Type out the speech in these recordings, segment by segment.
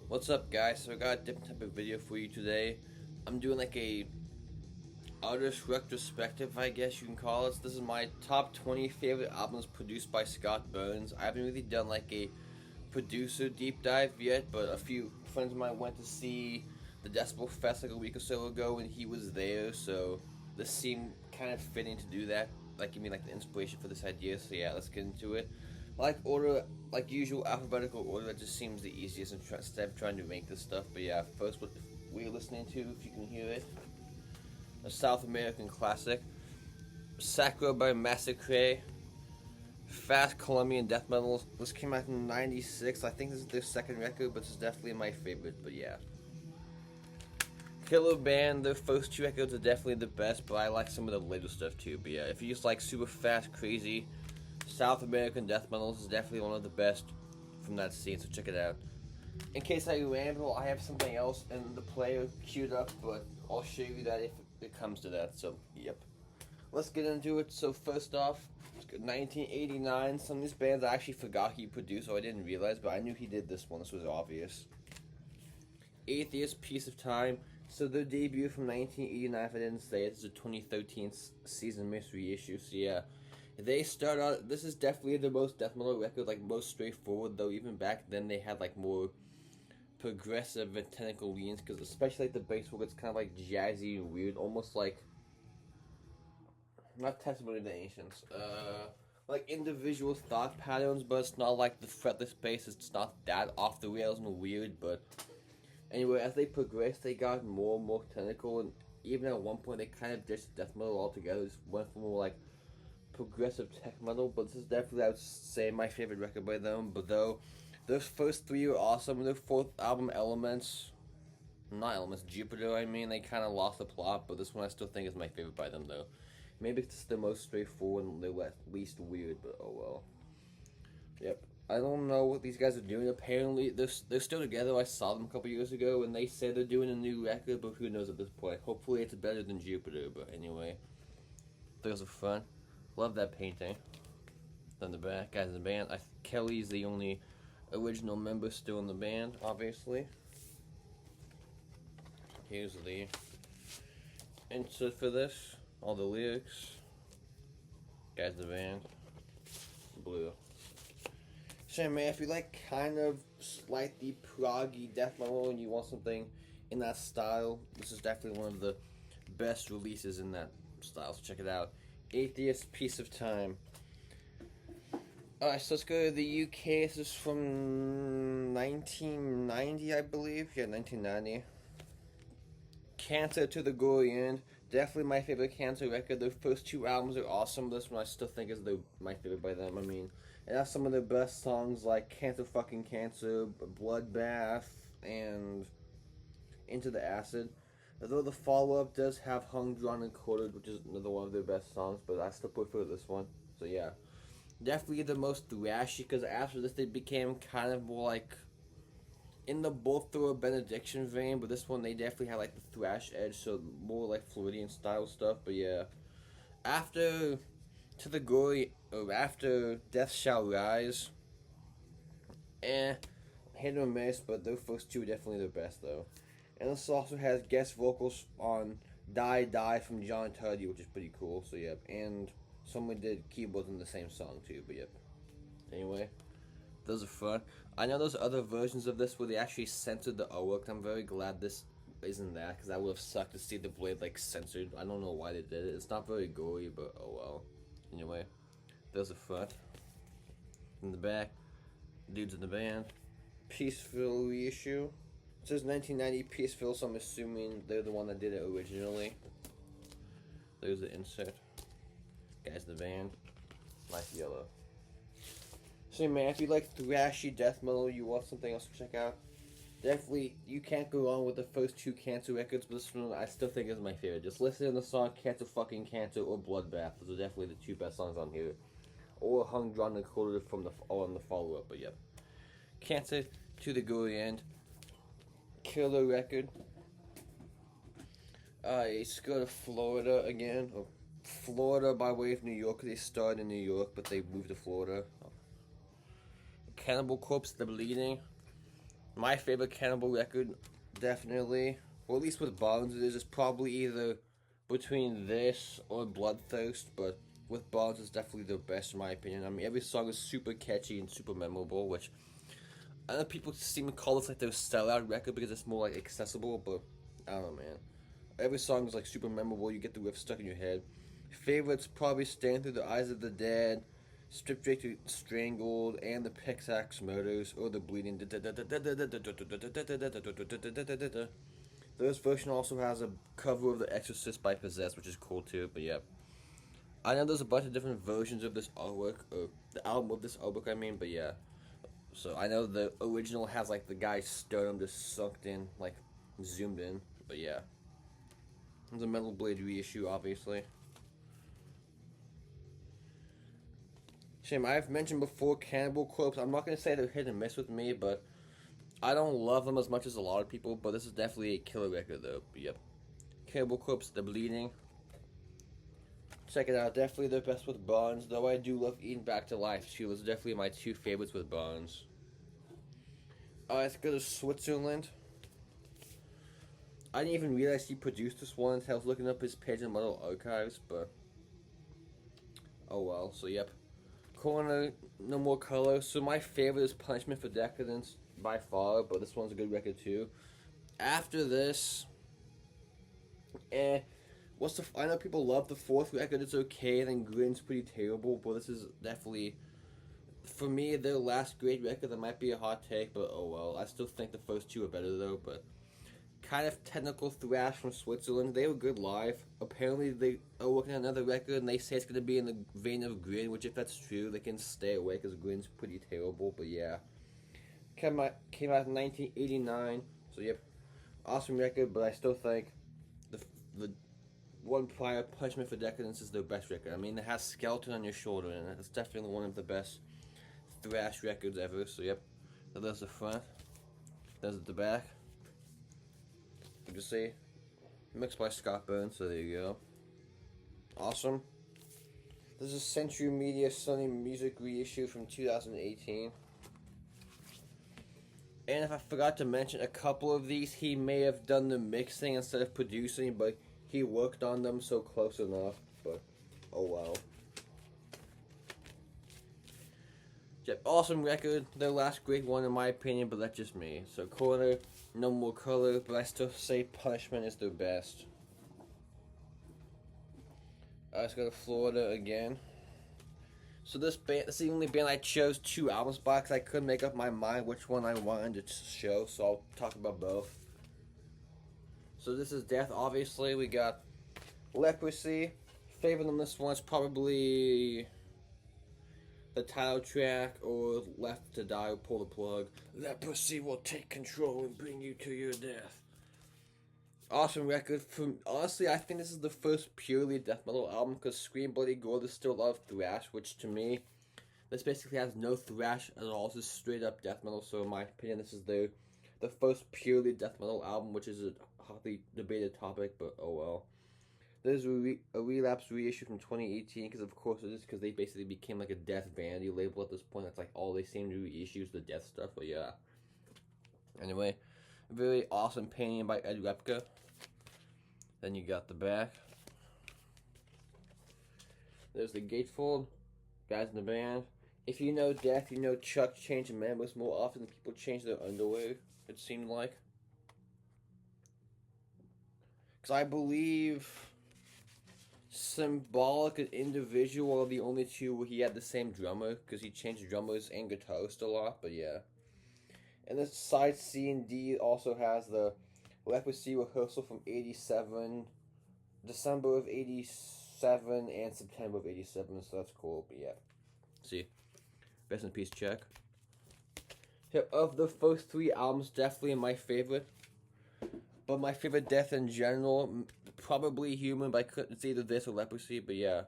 What's up, guys? So I got a different type of video for you today. I'm doing like a artist retrospective, I guess you can call it. This is my top 20 favorite albums produced by Scott Burns. I haven't really done like a producer deep dive yet, but a few friends of mine went to see the Decibel Fest like a week or so ago, and he was there, so this seemed kind of fitting to do that. Like, give me like the inspiration for this idea. So yeah, let's get into it. Like order, like usual alphabetical order. That just seems the easiest instead of trying to make this stuff. But yeah, first what we're listening to, if you can hear it, a South American classic, Sacro by Massacre. Fast Colombian death metal. This came out in '96. I think this is their second record, but it's definitely my favorite. But yeah, Killer Band. Their first two records are definitely the best, but I like some of the later stuff too. But yeah, if you just like super fast, crazy South American death metal, this is definitely one of the best from that scene. So check it out. In case I ramble, I have something else in the player queued up, but I'll show you that if it comes to that. So yep. Let's get into it. So first off, 1989. Some of these bands I actually forgot he produced, or I didn't realize, but I knew he did this one. This was obvious. Atheist, Piece of Time. So their debut from 1989, if I didn't say it, is a 2013 season mystery issue. So yeah, they start out. This is definitely the most death metal record, like most straightforward. Though even back then they had like more progressive and technical leans, because especially like the bass work, it's kind of like jazzy and weird, almost like. Not Testimony of the Ancients. Like individual thought patterns, but it's not like the fretless bass. It's not that off the rails and weird. But anyway, as they progressed, they got more and more technical, and even at one point, they kind of ditched death metal altogether. Just went for more like progressive tech metal. But this is definitely, I would say, my favorite record by them. But though, those first three were awesome. Their fourth album, Jupiter. I mean, they kind of lost the plot, but this one I still think is my favorite by them, though. Maybe it's the most straightforward and the least weird, but oh well. Yep. I don't know what these guys are doing. Apparently, they're still together. I saw them a couple years ago, and they said they're doing a new record, but who knows at this point. Hopefully it's better than Jupiter, but anyway. Those are fun. Love that painting. Then the back, guys in the band. Kelly's the only original member still in the band, obviously. Here's the insert for this. All the lyrics. Guys in the band. Blue. So man, if you like kind of slightly proggy death metal and you want something in that style, this is definitely one of the best releases in that style, so check it out. Atheist, Piece of Time. Alright, so let's go to the UK. This is from 1990, I believe. Yeah, 1990. Cancer to the Gory End. Definitely my favorite Cancer record. Their first two albums are awesome. This one I still think is my favorite by them. I mean, it has some of their best songs like Cancer Fucking Cancer, Bloodbath, and Into the Acid. Although the follow-up does have Hung, Drawn, and Quartered, which is another one of their best songs, but I still prefer this one. So yeah, definitely the most thrashy, because after this they became kind of more like in the both through a benediction vein, but this one they definitely had like the thrash edge, so more like Floridian style stuff. But yeah, after To the Gory, or after Death Shall Rise, hit or miss, but those first two are definitely the best though. And this also has guest vocals on Die Die from John Tuddy, which is pretty cool. So yep, and someone did keyboards in the same song too. But yep. Anyway, those are fun. I know there's other versions of this where they actually censored the artwork. I'm very glad this isn't that, because that would have sucked to see the blade like censored. I don't know why they did it. It's not very gory, but oh well. Anyway, those are fun. In the back, dudes in the band. Peaceful reissue. It says 1990 Peaceful, so I'm assuming they're the one that did it originally. There's the insert. Guys in the band. Nice yellow. So man, if you like thrashy death metal, you want something else to check out, definitely, you can't go wrong with the first two Cancer records, but this one I still think is my favorite. Just listen to the song Cancer Fucking Cancer or Bloodbath. Those are definitely the two best songs on here. Or Hung, Drawn, and Quartered on the follow-up, but yep. Cancer to the Gory End. Killer record. Let's go to Florida again. Florida by way of New York. They started in New York, but they moved to Florida. Cannibal Corpse, The Bleeding. My favorite Cannibal record, definitely, or at least with Bones it is probably either between this or Bloodthirst, but with Bones it's definitely the best in my opinion. I mean, every song is super catchy and super memorable, which I know people seem to call this like their sellout record because it's more like accessible, but I don't know, man. Every song is like super memorable. You get the riff stuck in your head. Favorites probably Stand Through the Eyes of the Dead, Strip Drake to Strangled, and the Pickaxe Murders, or the Bleeding. This version also has a cover of The Exorcist by Possessed, which is cool too, but yeah. I know there's a bunch of different versions of this artwork, or the album of this artwork, I mean, but yeah. So I know the original has like the guy's sternum just sunk in, like zoomed in, but yeah. There's a Metal Blade reissue, obviously. Shame, I've mentioned before Cannibal Corpse. I'm not going to say they're hit and miss with me, but I don't love them as much as a lot of people, but this is definitely a killer record, though. But yep. Cannibal Corpse, The Bleeding. Check it out. Definitely the best with Bonds, though I do love Eating Back to Life, too. Those are definitely my two favorites with Bonds. Let's go to Switzerland. I didn't even realize he produced this one until I was looking up his page in Metal Archives, but oh well. So yep. Coroner, No More Color. So my favorite is Punishment for Decadence by far, but this one's a good record too. After this, I know people love the fourth record. It's okay. Then Grin's pretty terrible, but this is definitely, for me, their last great record. That might be a hot take, but oh well. I still think the first two are better though. But kind of technical thrash from Switzerland. They were good live. Apparently, they are working on another record, and they say it's going to be in the vein of Grin, which, if that's true, they can stay away, because Grin's pretty terrible, but yeah. Came out in 1989, so yep. Awesome record, but I still think the one prior, Punishment for Decadence, is their best record. I mean, it has Skeleton on Your Shoulder, and it's definitely one of the best thrash records ever, so yep. So there's the front. There's the back. You can see, mixed by Scott Burns, so there you go. Awesome. This is Century Media Sony Music reissue from 2018. And if I forgot to mention a couple of these, he may have done the mixing instead of producing, but he worked on them, so close enough, but oh well. Yep, awesome record, their last great one in my opinion, but that's just me. So Coroner, No More Color, but I still say Punishment is their best. Let's go to Florida again. So this is the only band I chose 2 albums by, because I couldn't make up my mind which one I wanted to show, so I'll talk about both. So this is Death, obviously. We got Leprosy. Favorite on this one is probably the title track, or Left to Die, or Pull the Plug. Leprosy will take control and bring you to your death. Awesome record. Honestly, I think this is the first purely death metal album, because Scream Bloody Gore, there's still a lot of thrash, which to me, this basically has no thrash at all. This is straight up death metal, so in my opinion, this is the first purely death metal album, which is a hotly debated topic, but oh well. There's a Relapse reissue from 2018, because of course it is, because they basically became like a death vanity label at this point. That's like all they seem to reissue is the death stuff, but yeah. Anyway, a very awesome painting by Ed Repka. Then you got the back. There's the gatefold. Guys in the band. If you know Death, you know Chuck changed members more often than people change their underwear, it seemed like. Because I believe Symbolic and Individual are the only two where he had the same drummer, because he changed drummers and guitarist a lot, but yeah. And this side C and D also has the Leprosy rehearsal from 87, December of 87, and September of 87, so that's cool, but yeah. See, rest in peace, Chuck. Yeah, of the first 3 albums, definitely my favorite. But my favorite Death in general, probably Human, but it's either this or Leprosy, but yeah.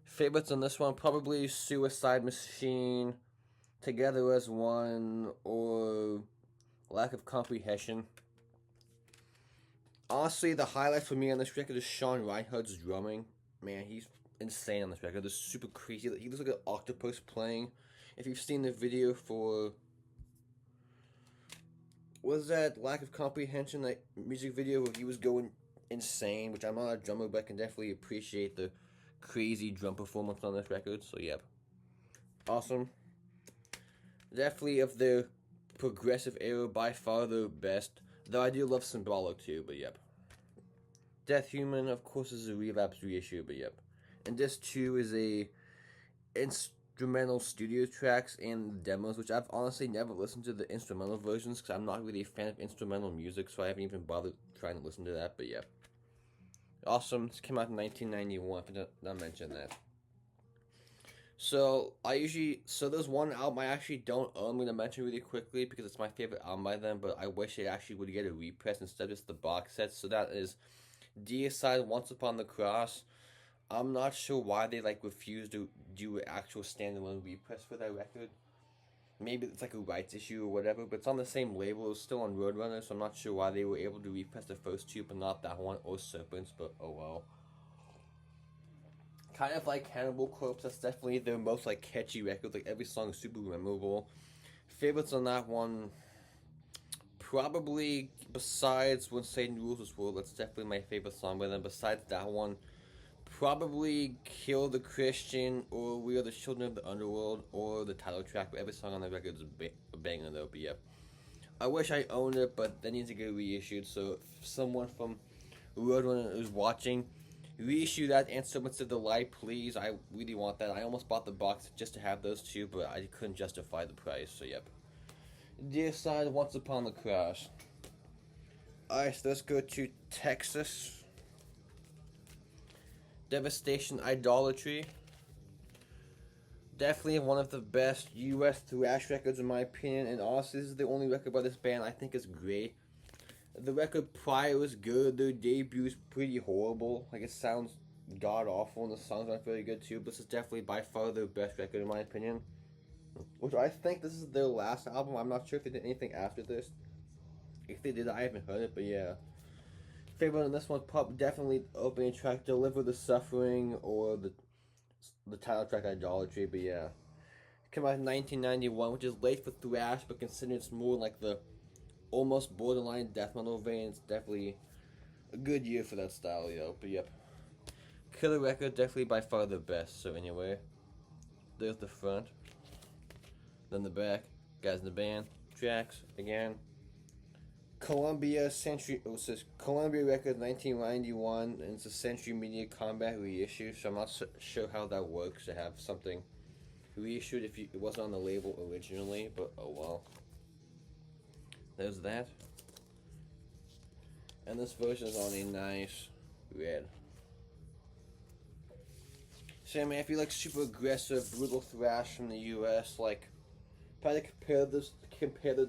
Favorites on this one, probably Suicide Machine, Together as One, or Lack of Comprehension. Honestly, the highlight for me on this record is Sean Reinhardt's drumming. Man, he's insane on this record. It's super crazy. He looks like an octopus playing. If you've seen the video for was that Lack of Comprehension, that music video where he was going insane, which I'm not a drummer, but I can definitely appreciate the crazy drum performance on this record, so yep. Awesome. Definitely of the progressive era, by far the best, though I do love Symbolic too, but yep. Death Human, of course, is a Relapse reissue, but yep. And this too is a instrumental studio tracks and demos, which I've honestly never listened to the instrumental versions because I'm not really a fan of instrumental music, so I haven't even bothered trying to listen to that, but yeah. Awesome. This came out in 1991, if I don't mention that. So, there's one album I actually don't own, I'm going to mention really quickly because it's my favorite album by them, but I wish it actually would get a repress instead of just the box set, so that is Deicide, Once Upon the Cross. I'm not sure why they refuse to do an actual standalone repress for that record. Maybe it's like a rights issue or whatever, but it's on the same label. It's still on Roadrunner, so I'm not sure why they were able to repress the first two, but not that one or Serpents. But oh well. Kind of like Cannibal Corpse. That's definitely their most catchy record. Like every song is super memorable. Favorites on that one. Probably besides When Satan Rules This World. That's definitely my favorite song by them. Besides that one. Probably Kill the Christian, or We Are the Children of the Underworld, or the title track. Every song on the record is a banger though, but yeah. I wish I owned it, but that needs to get reissued, so if someone from Roadrunner is watching, reissue that and Serpents of the Light, please. I really want that. I almost bought the box just to have those two, but I couldn't justify the price, so yep. Deicide, Once Upon the Cross. Alright, so let's go to Texas. Devastation, Idolatry. Definitely one of the best US thrash records in my opinion, and honestly this is the only record by this band I think is great. The record prior was good, their debut is pretty horrible, it sounds god awful and the songs aren't very good too, but this is definitely by far their best record in my opinion. Which I think this is their last album. I'm not sure if they did anything after this. If they did, I haven't heard it, but yeah. Favorite on this one, definitely opening track, Deliver the Suffering, or the title track, Idolatry, but yeah. It came out in 1991, which is late for thrash, but considering it's more like the almost borderline death metal vein, it's definitely a good year for that style, yo, but yep. Killer record, definitely by far the best, so anyway. There's the front. Then the back, guys in the band, tracks, again. Columbia Records 1991, and it's a Century Media Combat reissue, so I'm not sure how that works to have something reissued if it wasn't on the label originally, but oh well. There's that. And this version is on a nice red. So man, if you like super aggressive, brutal thrash from the US, probably compare this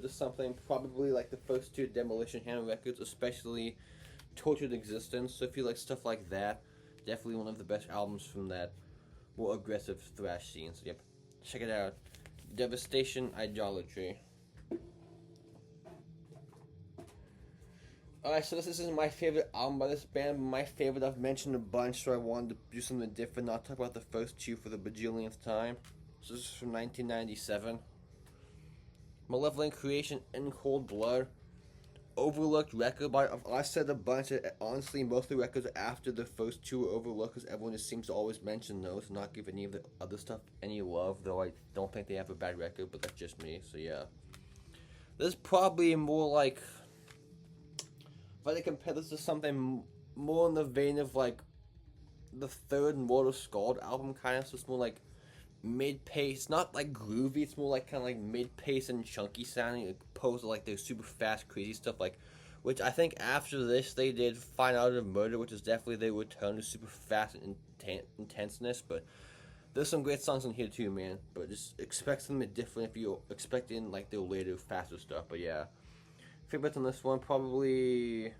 to something probably like the first two Demolition Hand records, especially Tortured Existence. So if you like stuff like that, definitely one of the best albums from that more aggressive thrash scene. So yep, check it out. Devastation, Idolatry. Alright, so this isn't my favorite album by this band, but my favorite. I've mentioned a bunch, so I wanted to do something different, not talk about the first two for the bajillionth time. So this is from 1997. Malevolent Creation, In Cold Blood. Overlooked record by, I said a bunch of, honestly, most of the records after the first two were overlooked because everyone just seems to always mention those and not give any of the other stuff any love, though I don't think they have a bad record, but that's just me, so yeah. This is probably more if I compare this to something more in the vein of the third Mortal Scald album, kind of, so it's more mid-pace, not groovy, it's more kind of mid-pace and chunky sounding, opposed to their super fast, crazy stuff, which I think after this they did Fine Art of Murder, which is definitely their return to super fast and intenseness, but there's some great songs in here too, man, but just expect something different if you're expecting their later, faster stuff, but yeah. Favorites on this one, probably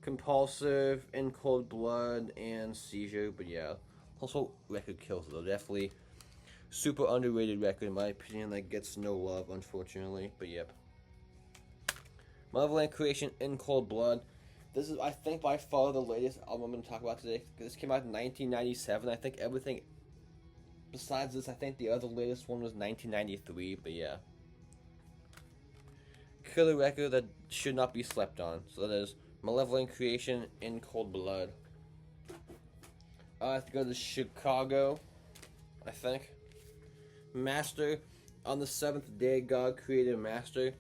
Compulsive, In Cold Blood, and Seizure, but yeah. Also, record kills though, definitely super underrated record in my opinion that gets no love, unfortunately, but yep. Malevolent Creation, In Cold Blood. This is, I think, by far the latest album I'm going to talk about today. This came out in 1997. I think everything besides this, I think the other latest one was 1993, but yeah. killer record that should not be slept on. So that is Malevolent Creation in Cold Blood. I have to go to Chicago, I think. Master, on the seventh day, God created Master.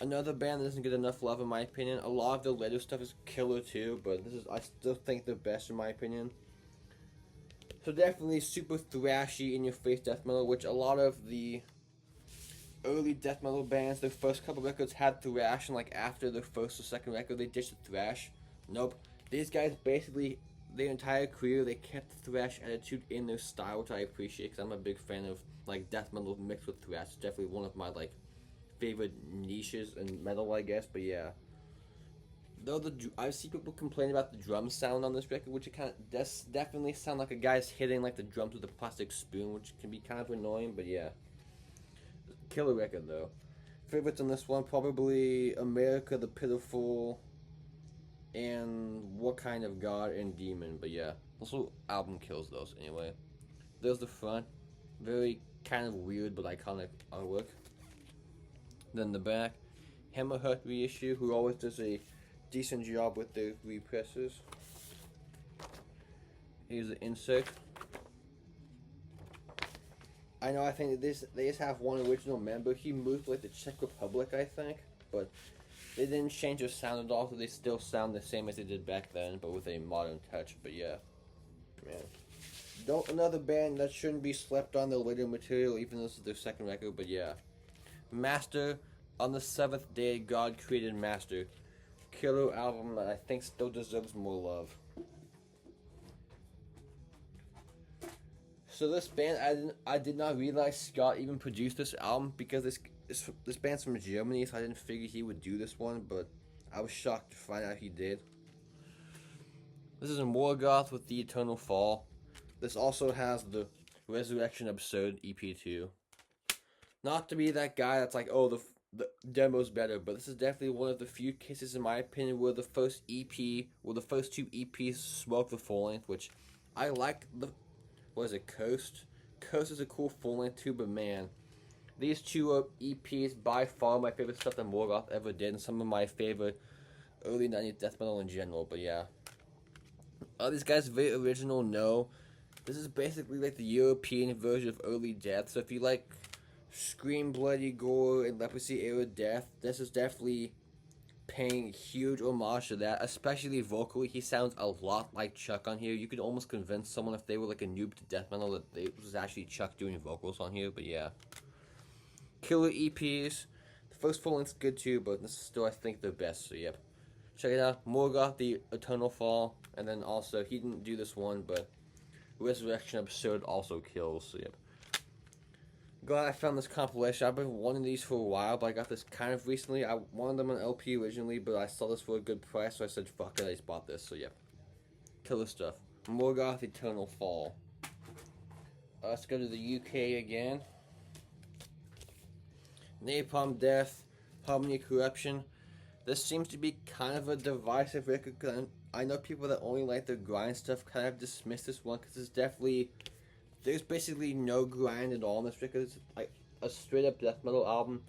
Another band that doesn't get enough love in my opinion. A lot of the later stuff is killer too, but this is, I still think, the best in my opinion. So definitely super thrashy, in your face death metal, which a lot of the early death metal bands, their first couple records had thrash, and like after their first or second record they ditched the thrash. Nope. These guys basically, their entire career, they kept the thrash attitude in their style, which I appreciate because I'm a big fan of like death metal mixed with thrash. It's definitely one of my like favorite niches in metal, I guess. But yeah, though I see people complain about the drum sound on this record, which it kind of does definitely sound like a guy's hitting like the drums with a plastic spoon, which can be kind of annoying. But yeah, killer record though. Favorites on this one, probably America the Pitiful and What Kind of God and Demon. But yeah, this whole album kills those anyway. There's the front, very kind of weird but iconic artwork. Then the back, Hammerheart reissue, who always does a decent job with their represses. Here's the insert. I know, I think they just have one original member. He moved to like the Czech Republic, I think, but they didn't change their sound at all, so they still sound the same as they did back then, but with a modern touch. But yeah, man, another band that shouldn't be slept on their later material, even though this is their second record. But yeah, Master, on the seventh day, God created Master. Killer album that I think still deserves more love. So this band, I did not realize Scott even produced this album, because this band's from Germany, so I didn't figure he would do this one, but I was shocked to find out he did. This is a Morgoth with the Eternal Fall. This also has the Resurrection Absurd EP2. Not to be that guy that's like, oh, the demo's better, but this is definitely one of the few cases, in my opinion, where the first EP, or the first two EPs smoke the full length, which I like. What is it, Coast? Coast is a cool full length too, but man, these two EPs by far my favorite stuff that Morgoth ever did, and some of my favorite early 90s death metal in general. But yeah, these guys very original. No, this is basically like the European version of early death. So if you like scream, bloody gore, and leprosy era death, this is definitely paying huge homage to that, especially vocally. He sounds a lot like Chuck on here. You could almost convince someone, if they were like a noob to death metal, that it was actually Chuck doing vocals on here. But yeah, killer EPs. The first full length's good too, but this is still, I think, the best. So yep, check it out. Morgoth, the Eternal Fall, and then also he didn't do this one, but Resurrection Absurd also kills. So yep. Glad I found this compilation. I've been wanting these for a while, but I got this kind of recently. I wanted them on LP originally, but I saw this for a good price, so I said, fuck it, I just bought this. So, yeah. Killer stuff. Morgoth, Eternal Fall. Let's go to the UK again. Napalm, Death, Harmony, Corruption. This seems to be kind of a divisive record, because I know people that only like the grind stuff kind of dismiss this one, because it's definitely... There's basically no grind at all in this record. It's like a straight up death metal album.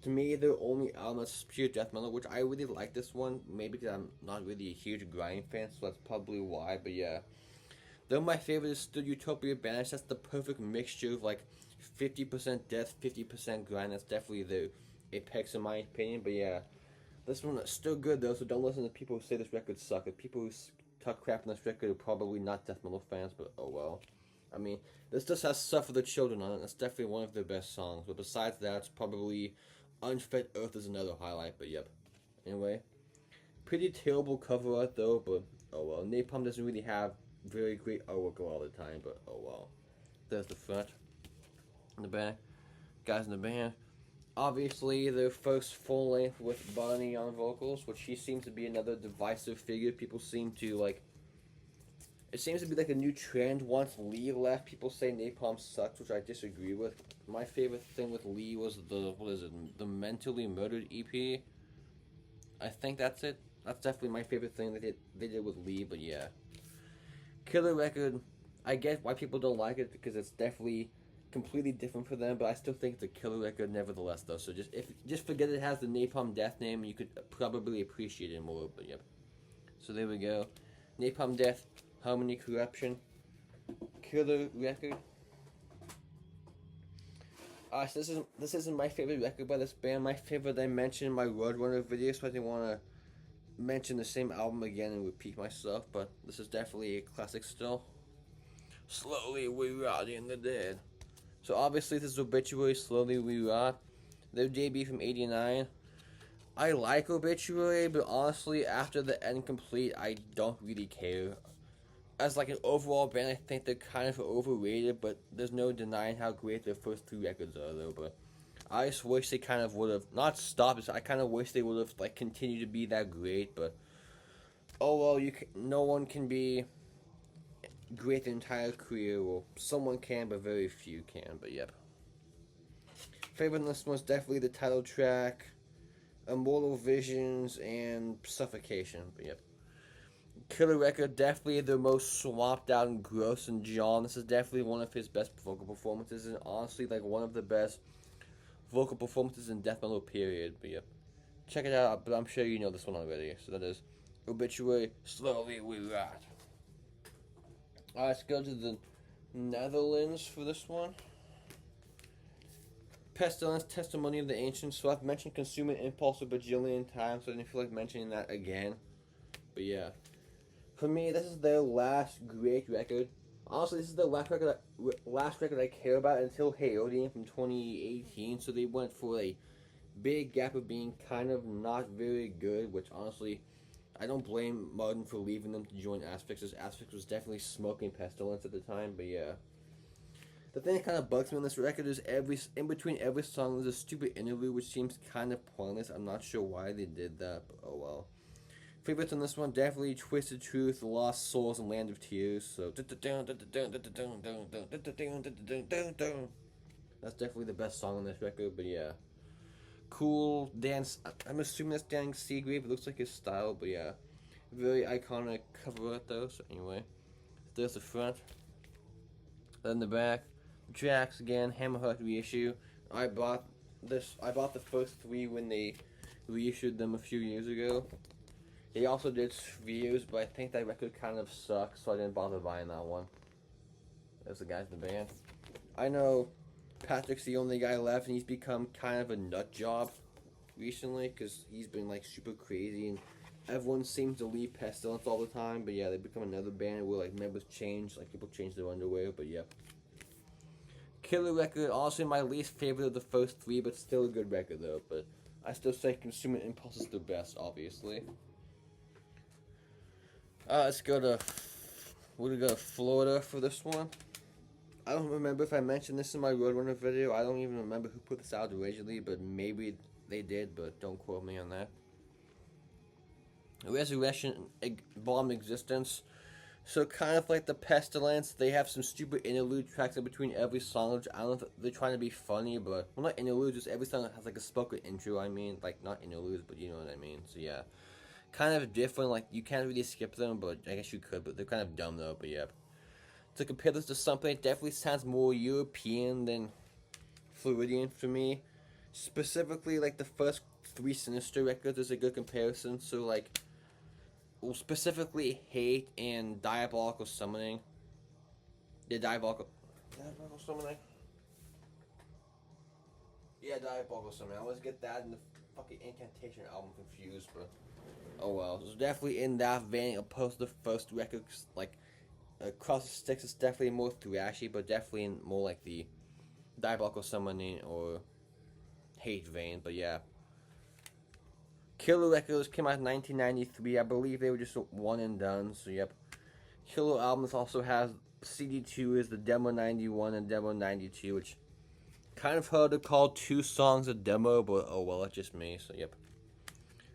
To me, their only album that's pure death metal, which I really like this one. Maybe because I'm not really a huge grind fan, so that's probably why. But yeah, though my favorite is still Utopia Banished. That's the perfect mixture of like 50% death, 50% grind. That's definitely the apex in my opinion. But yeah, this one is still good though. So don't listen to people who say this record sucks. The people who talk crap on this record are probably not death metal fans. But oh well. I mean, this just has Suffer the Children on it. That's definitely one of their best songs. But besides that, it's probably Unfit Earth is another highlight. But yep. Anyway, pretty terrible cover art though. But oh well. Napalm doesn't really have very great artwork all the time. But oh well. There's the front. And the back. Guys in the band. Obviously, their first full length with Bonnie on vocals, which she seems to be another divisive figure. People seem to like. It seems to be like a new trend. Once Lee left, people say Napalm sucks, which I disagree with. My favorite thing with Lee was the Mentally Murdered EP. I think that's it. That's definitely my favorite thing they did with Lee, but yeah. Killer record. I get why people don't like it, because it's definitely completely different for them, but I still think it's a killer record nevertheless, though. So just forget it has the Napalm Death name, and you could probably appreciate it more. But yep. So there we go. Napalm Death, Harmony Corruption, killer record. So this isn't my favorite record by this band. My favorite I mentioned in my Roadrunner video, so I didn't want to mention the same album again and repeat myself. But this is definitely a classic still. Slowly we rotting the dead. So obviously this is Obituary, Slowly We Rot. Their debut from '89. I like Obituary, but honestly, after the End Complete, I don't really care. As like an overall band, I think they're kind of overrated, but there's no denying how great their first 3 records are, though. But I just wish they kind of would have not stopped. I kind of wish they would have like continued to be that great. But oh well, no one can be great their entire career. Well, someone can, but very few can. But yep. Favorite on this one was definitely the title track, Immortal Visions, and Suffocation. But yep. Killer record, definitely the most swamped out and gross and John. This is definitely one of his best vocal performances, and honestly, like one of the best vocal performances in death metal period. But yep, check it out. But I'm sure you know this one already. So that is Obituary, Slowly We Rot. Alright, let's go to the Netherlands for this one. Pestilence, Testimony of the Ancients. So I've mentioned Consuming Impulse a bajillion times, so I didn't feel like mentioning that again. But yeah. For me, this is their last great record. Honestly, this is the last record I care about until Haodian from 2018. So they went for a big gap of being kind of not very good, which honestly, I don't blame Martin for leaving them to join Asphyx, as Asphyx was definitely smoking Pestilence at the time. But yeah, the thing that kind of bugs me on this record is in between every song there's a stupid interlude, which seems kind of pointless. I'm not sure why they did that, but oh well. Favorites on this one, definitely Twisted Truth, Lost Souls, and Land of Tears. So that's definitely the best song on this record. But yeah, cool dance. I'm assuming that's Dan Seagrave. It looks like his style, but yeah, very iconic cover art though. So anyway, there's the front. Then the back, tracks again. Hammerheart reissue. I bought the first 3 when they reissued them a few years ago. They also did Spheres, but I think that record kind of sucks, so I didn't bother buying that one. There's the guys in the band. I know Patrick's the only guy left, and he's become kind of a nut job recently, because he's been like super crazy, and everyone seems to leave Pestilence all the time. But yeah, they become another band where like members change, like people change their underwear. But yeah, killer record. Honestly, my least favorite of the first 3, but still a good record though. But I still say Consuming Impulse is the best, obviously. Let's go to, we're gonna go to Florida for this one. I don't remember if I mentioned this in my Roadrunner video. I don't even remember who put this out originally, but maybe they did, but don't quote me on that. Resurrection, Embalmed Existence. So kind of like the Pestilence, they have some stupid interlude tracks in between every song, which I don't know if they're trying to be funny, but, well, not interludes, just every song has like a spoken intro, I mean, like not interludes, but you know what I mean, so yeah. Kind of different, like you can't really skip them, but I guess you could, but they're kind of dumb though, but yeah. To compare this to something, it definitely sounds more European than Floridian for me. Specifically, like the first 3 Sinister records is a good comparison, so like, well, specifically Hate and Diabolical Summoning. Yeah, Diabolical Summoning? Yeah, Diabolical Summoning. I always get that and the fucking Incantation album confused, but oh well. It's definitely in that vein opposed to the first records, like Cross the Sticks is definitely more thrashy, but definitely in more like the Diabolical Summoning or Hate vein, but yeah. Killer Records came out in 1993. I believe they were just one and done, so yep. Killer Albums also has CD2 is the Demo 91 and Demo 92, which kind of hard to call 2 songs a demo, but oh well, that's just me, so yep.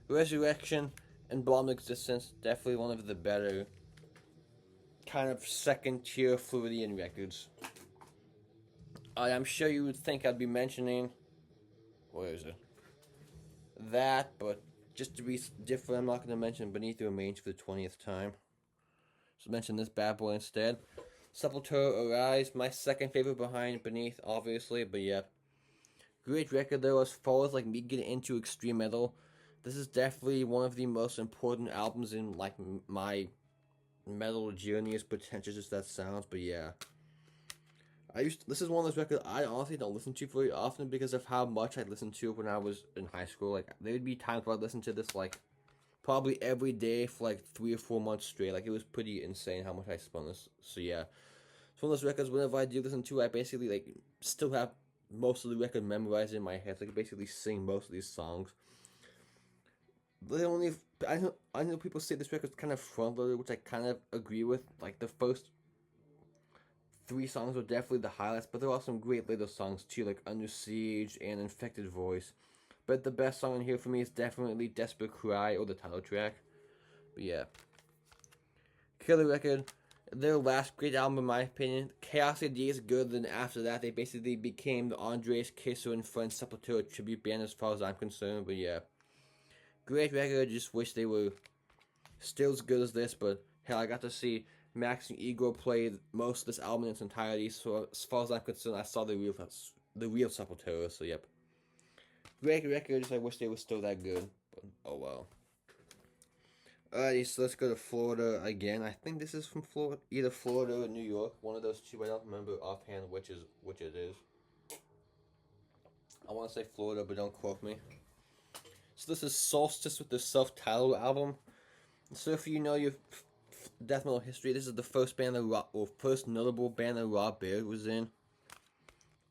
Resurrection and Embalmed Existence, definitely one of the better kind of second tier Floridian records. I'm sure you would think I'd be mentioning, where is it? That, but just to be different, I'm not going to mention Beneath the Remains for the 20th time. So mention this bad boy instead. Sepultura Arise, my second favorite behind Beneath, obviously, but yeah. Great record though, as far as like me getting into extreme metal. This is definitely one of the most important albums in like my metal journey, as pretentious as that sounds, but yeah. This is one of those records I honestly don't listen to very often because of how much I listened to it when I was in high school. Like, there would be times where I listened to this like probably every day for like 3 or 4 months straight. Like, it was pretty insane how much I spun this. So yeah, it's one of those records. Whenever I do listen to it, I basically like still have most of the record memorized in my head. So I can basically sing most of these songs. I know people say this record's kind of front loaded, which I kind of agree with. Like, the first 3 songs were definitely the highlights, but there are some great later songs too, like Under Siege and Infected Voice. But the best song in here for me is definitely Desperate Cry, or the title track. But yeah. Killer record. Their last great album in my opinion. Chaos AD is good, then after that they basically became the Andres, Queso, and Friends Sepultura tribute band as far as I'm concerned, but yeah. Great record, just wish they were still as good as this, but hell, I got to see Max and Igor play most of this album in its entirety, so as far as I'm concerned, I saw the real Sepultura, so yep. Great records, I wish they were still that good, but oh well. Alrighty, so let's go to Florida again. I think this is from Florida, either Florida or New York, one of those two. I don't remember offhand which it is. I want to say Florida, but don't quote me. So this is Solstice with the self-titled album. So if you know your death metal history, this is the first first notable band that Rob Baird was in.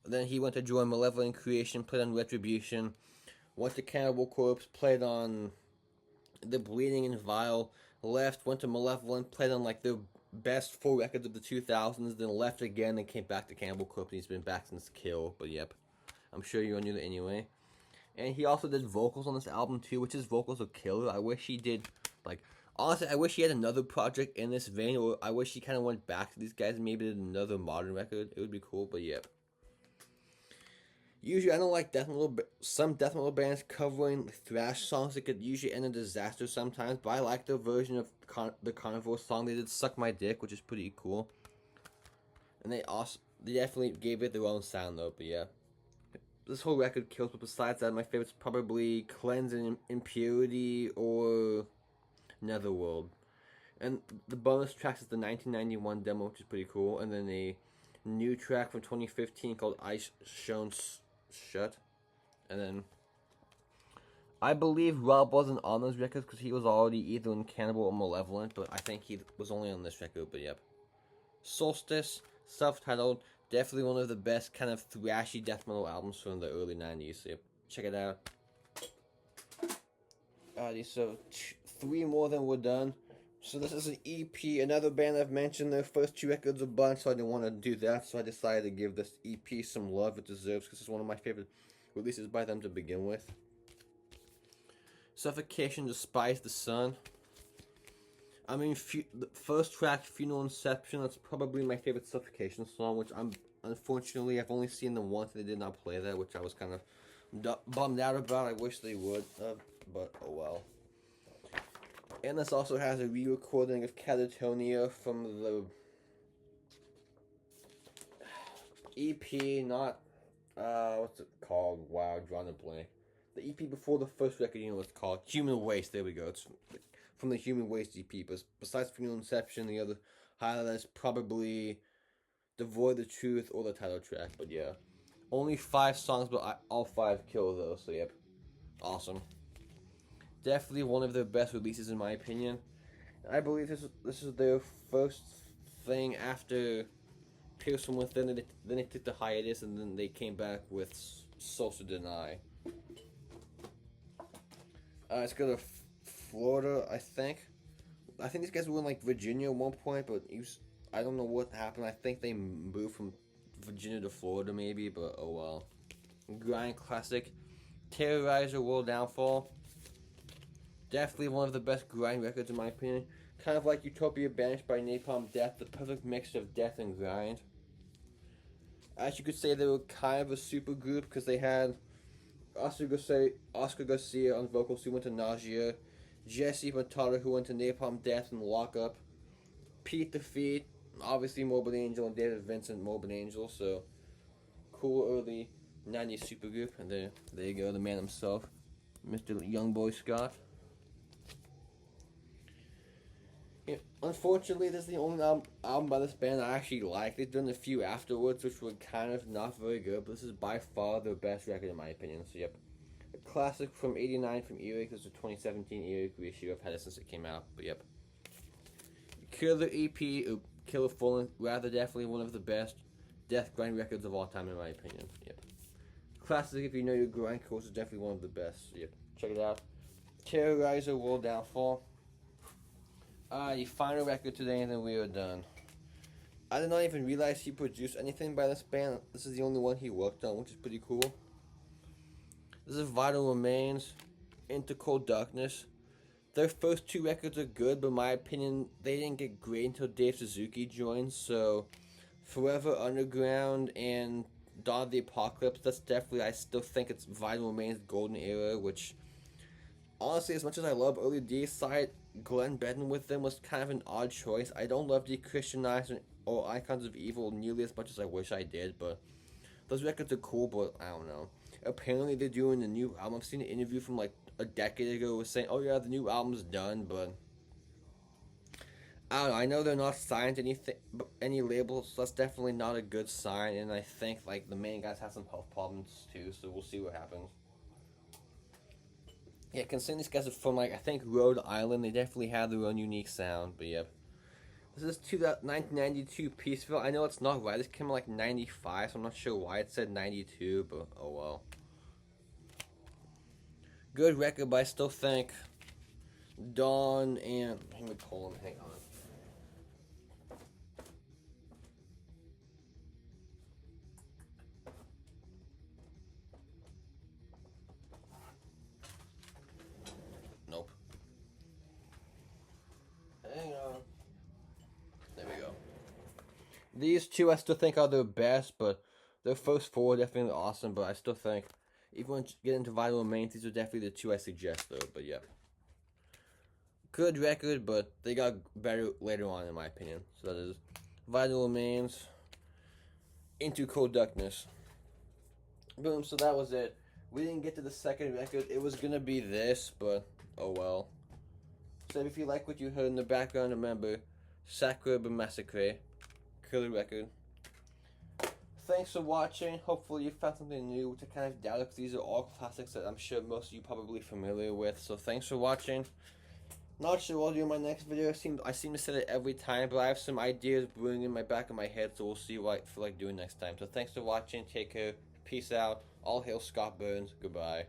Then he went to join Malevolent Creation, played on Retribution, went to Cannibal Corpse, played on The Bleeding and Vile, left, went to Malevolent, played on like the best 4 records of the 2000s, then left again and came back to Cannibal Corpse, and he's been back since Kill, but yep. I'm sure you all knew that anyway. And he also did vocals on this album too, which his vocals are killer. I wish he did, like, honestly, I wish he had another project in this vein, or I wish he kind of went back to these guys and maybe did another modern record. It would be cool, but yeah. Usually, I don't like some death metal bands covering thrash songs that could usually end in disaster sometimes, but I like the version of the Carnivore song they did, Suck My Dick, which is pretty cool. And they definitely gave it their own sound though, but yeah. This whole record kills, but besides that, my favorite's probably Cleanse and Impurity or Netherworld. And the bonus tracks is the 1991 demo, which is pretty cool, and then a new track from 2015 called Ice Shown Shut. And then I believe Rob wasn't on those records because he was already either in Cannibal or Malevolent, but I think he was only on this record, but yep. Solstice, self-titled, definitely one of the best kind of thrashy death metal albums from the early 90s, so yep, check it out. Alrighty, so 3 more than we're done. So this is an EP, another band I've mentioned. Their first 2 records a bunch, so I didn't want to do that, so I decided to give this EP some love it deserves, because it's one of my favorite releases by them to begin with. Suffocation, Despise the Sun. I mean, the first track, Funeral Inception, that's probably my favorite Suffocation song, which unfortunately, I've only seen them once, and they did not play that, which I was kind of bummed out about. I wish they would, but oh well. And this also has a re-recording of Catatonia from the EP, not, what's it called? Wow, drawing a blank. The EP before the first record, you know what it's called? Human Waste, there we go. It's from the Human Waste EP, but besides Funeral Inception, the other highlight is probably Devoid the Truth or the title track, but yeah. Only 5 songs, but all 5 kill though, so yep. Awesome. Definitely one of their best releases in my opinion. I believe this is their first thing after Pierce from Within. Then they took the hiatus, and then they came back with Social Deny. Let's go to Florida, I think. I think these guys were in like Virginia at one point, but I don't know what happened. I think they moved from Virginia to Florida maybe, but oh well. Grind classic. Terrorizer, World Downfall. Definitely one of the best grind records in my opinion. Kind of like Utopia Banished by Napalm Death, the perfect mix of death and grind. As you could say, they were kind of a super group because they had Oscar Garcia on vocals, who went to Nausea, Jesse Matata, who went to Napalm Death and Lock Up, Pete the Feet, Obviously, Morbid Angel and David Vincent, Morbid Angel, so cool early 90s supergroup. And there you go, the man himself, Mr. Youngboy Scott. Yeah, unfortunately, this is the only album by this band I actually like. They've done a few afterwards, which were kind of not very good, but this is by far their best record in my opinion. So, yep. A classic from '89 from Earache. This is a 2017 Earache reissue. I've had it since it came out, but yep. Killer EP, Killer Fallen, rather definitely one of the best death grind records of all time in my opinion. Yep. Classic, if you know your grindcore, is definitely one of the best. So, yep. Check it out. Terrorizer, World Downfall. The final record today, and then we are done. I did not even realize he produced anything by this band. This is the only one he worked on, which is pretty cool. This is Vital Remains, Into Cold Darkness. Their first two records are good, but in my opinion, they didn't get great until Dave Suzuki joined. So, Forever Underground and Dawn of the Apocalypse, that's definitely, I still think it's Vital Remains' golden era, which, honestly, as much as I love early Deicide, Glenn Bedden with them was kind of an odd choice. I don't love Dechristianized or Icons of Evil nearly as much as I wish I did, but those records are cool, but I don't know. Apparently they're doing a new album. I've seen an interview from like a decade ago was saying, oh yeah, the new album's done, but I don't know. I know they're not signed to any labels, so that's definitely not a good sign, and I think like the main guys have some health problems too, so we'll see what happens. Yeah, considering these guys are from, like, I think Rhode Island, they definitely have their own unique sound, but yep. This is 1992 Peaceville. I know it's not right, this came out like 95, so I'm not sure why it said 92, but oh well. Good record, but I still think Dawn and... Let me call him, hang on. Nope. Hang on. There we go. These two I still think are their best, but their first four are definitely awesome, but I still think, if you want to get into Vital Remains, these are definitely the two I suggest though, but yeah. Good record, but they got better later on in my opinion. So that is Vital Remains, Into Cold Darkness. Boom, so that was it. We didn't get to the second record. It was gonna be this, but oh well. So if you like what you heard in the background, remember, Sacre but Massacre, killer record. Thanks for watching. Hopefully you found something new, which I kind of doubt, because these are all classics that I'm sure most of you probably familiar with. So thanks for watching. Not sure what I'll do in my next video. I seem to say it every time, but I have some ideas brewing in my back of my head, so we'll see what I feel like doing next time. So thanks for watching. Take care. Peace out. All hail Scott Burns. Goodbye.